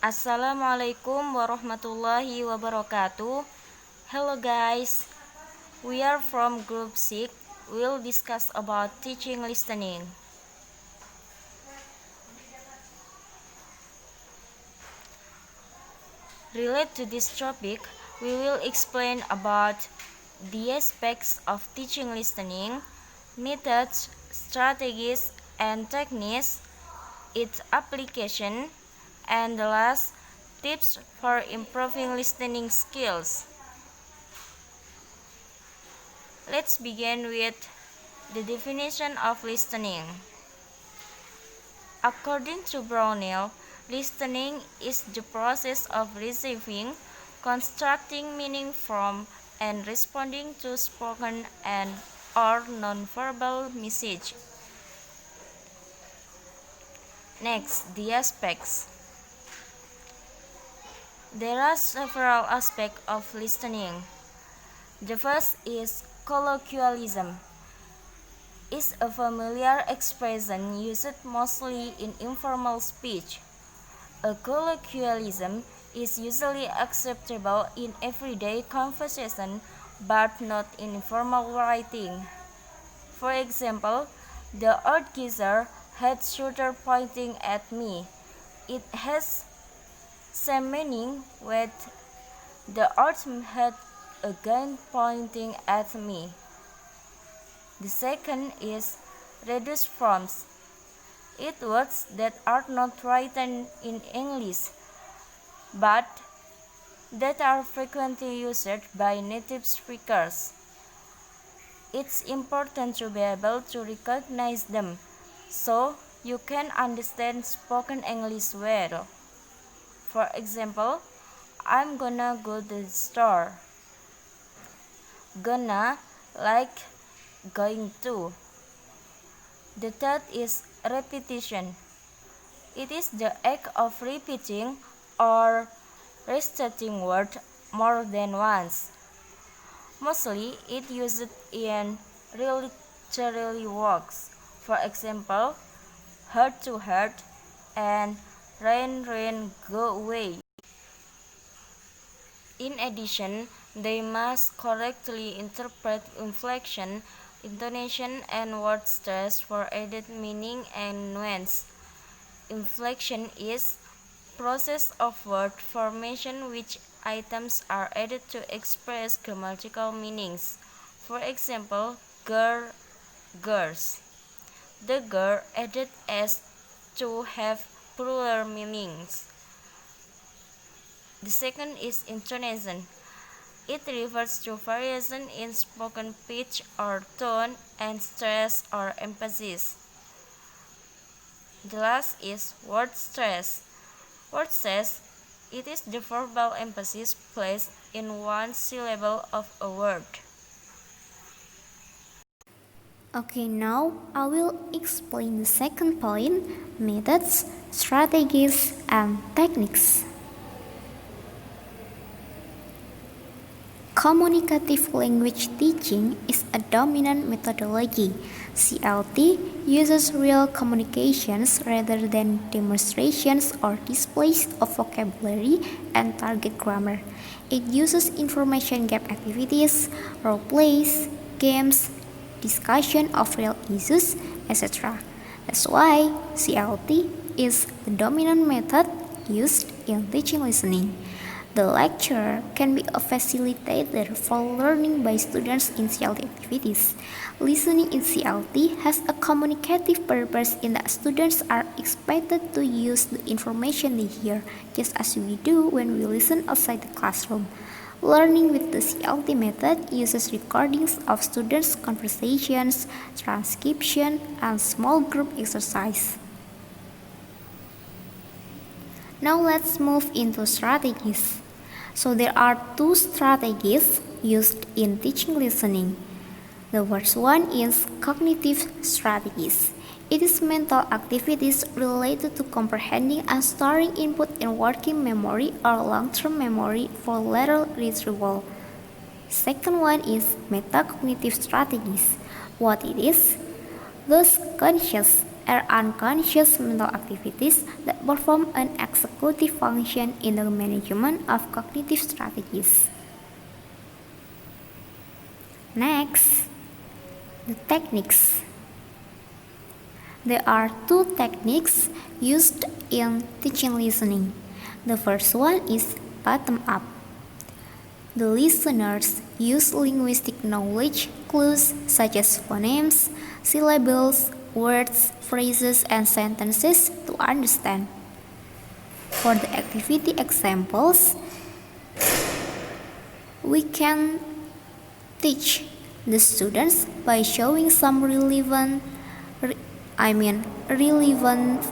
Assalamualaikum warahmatullahi wabarakatuh. Hello guys, we are from group 6. We'll discuss about teaching listening. Related to this topic, we will explain about the aspects of teaching listening, methods, strategies, and techniques, its application, and the last, tips for improving listening skills. Let's begin with the definition of listening. According to Brownell, listening is the process of receiving, constructing meaning from, and responding to spoken and or nonverbal message. Next, the aspects. There are several aspects of listening. The first is colloquialism. Is a familiar expression used mostly in informal speech. A colloquialism is usually acceptable in everyday conversation but not in formal writing. For example, the old geezer had shoulder pointing at me. It has same meaning with the old had a gun pointing at me. The second is reduced forms. It words that are not written in English, but that are frequently used by native speakers. It's important to be able to recognize them, so you can understand spoken English well. For example, I'm gonna go to the store. Gonna like going to. The third is repetition. It is the act of repeating or restating word more than once. Mostly it used in literary works. For example, heart to heart and rain rain go away. In addition, they must correctly interpret inflection, intonation, and word stress for added meaning and nuance. Inflection is process of word formation which items are added to express grammatical meanings. For example, girl, girls. The girl added as to have plural meanings. The second is intonation. It refers to variation in spoken pitch or tone and stress or emphasis. The last is word stress. Word stress, it is the verbal emphasis placed in one syllable of a word. Okay, now I will explain the second point, methods, strategies, and techniques. Communicative language teaching is a dominant methodology. CLT uses real communications rather than demonstrations or displays of vocabulary and target grammar. It uses information gap activities, role plays, games, discussion of real issues, etc. That's why CLT is the dominant method used in teaching listening. The lecturer can be a facilitator for learning by students in CLT activities. Listening in CLT has a communicative purpose in that students are expected to use the information they hear, just as we do when we listen outside the classroom. Learning with the CLT method uses recordings of students' conversations, transcription, and small group exercise. Now let's move into strategies. So there are two strategies used in teaching listening. The first one is cognitive strategies. It is mental activities related to comprehending and storing input in working memory or long-term memory for later retrieval. Second one is metacognitive strategies. What it is? Those conscious are unconscious mental activities that perform an executive function in the management of cognitive strategies. Next, the techniques. There are two techniques used in teaching listening. The first one is bottom up. The listeners use linguistic knowledge clues such as phonemes, syllables, words, phrases, and sentences to understand. For the activity examples, we can teach the students by showing some relevant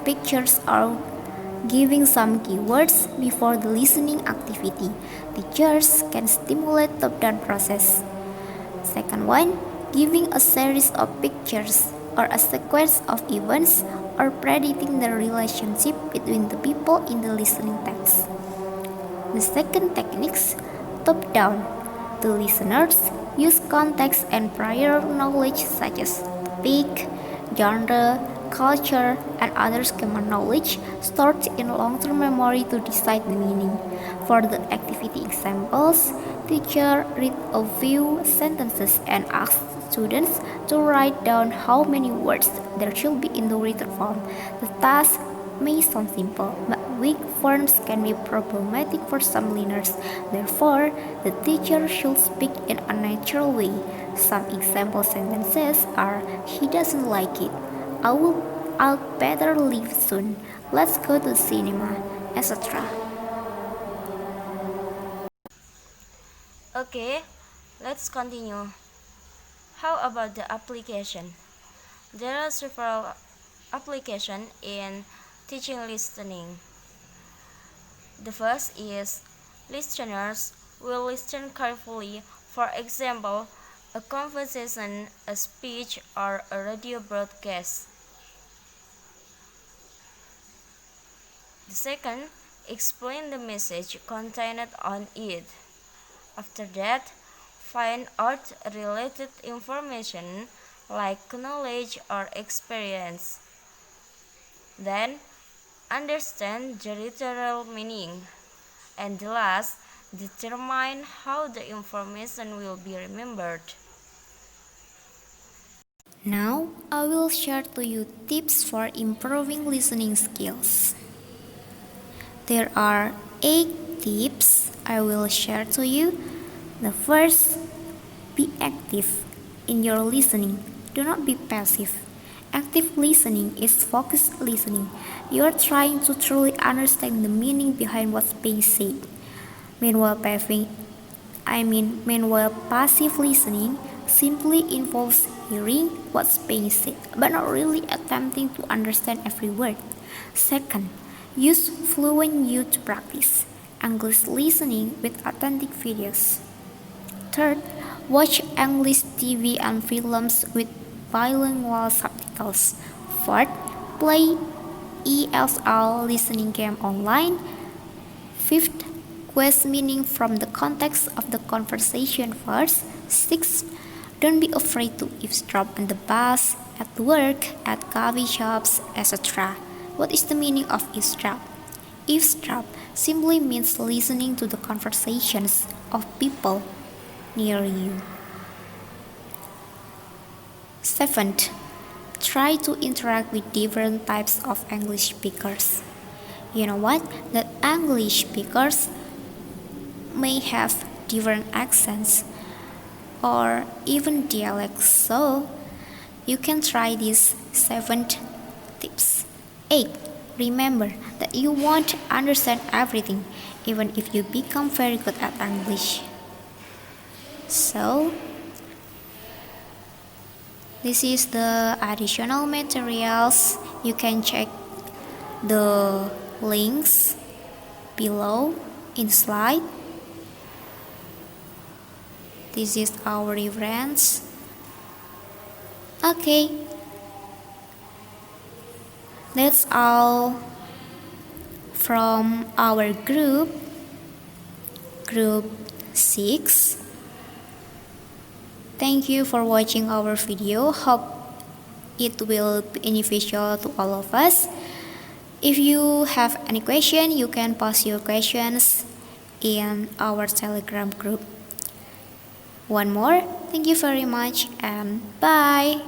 pictures or giving some keywords before the listening activity. Teachers can stimulate top-down process. Second one, giving a series of pictures or a sequence of events or predicting the relationship between the people in the listening text. The second techniques, top-down. The listeners use context and prior knowledge such as topic, genre, culture, and other schema knowledge stored in long-term memory to decide the meaning. For the activity examples, teacher read a few sentences and asks students to write down how many words there should be in the written form. The task may sound simple, but weak forms can be problematic for some learners. Therefore, the teacher should speak in a natural way. Some example sentences are, "He doesn't like it," I'll better leave soon," "Let's go to cinema," etc. Okay, let's continue. How about the application? There are several applications in teaching listening. The first is listeners will listen carefully, for example, a conversation, a speech, or a radio broadcast. The second, explain the message contained on it. After that, find out related information like knowledge or experience. Then, understand the literal meaning. And the last, determine how the information will be remembered. Now, I will share to you tips for improving listening skills. There are 8 tips I will share to you. The first, be active in your listening. Do not be passive. Active listening is focused listening. You are trying to truly understand the meaning behind what's being said. Meanwhile, passive listening simply involves hearing what's being said, but not really attempting to understand every word. Second, use Fluent U to practice English listening with authentic videos. Third, watch English TV and films with bilingual subtitles. Fourth, play ESL listening game online. Fifth, quest meaning from the context of the conversation first. Sixth, don't be afraid to eavesdrop on the bus, at work, at coffee shops, etc. What is the meaning of eavesdrop? Eavesdrop simply means listening to the conversations of people near you. Seventh, try to interact with different types of English speakers. You know what? That English speakers may have different accents or even dialects, so you can try these 7 tips. 8. Remember that you won't understand everything, even if you become very good at English. So, this is the additional materials. You can check the links below in the slide. This is our reference. Okay, that's all from our group 6. Thank you for watching our video. Hope it will be beneficial to all of us. If you have any question, you can post your questions in our Telegram group. One more, thank you very much and bye.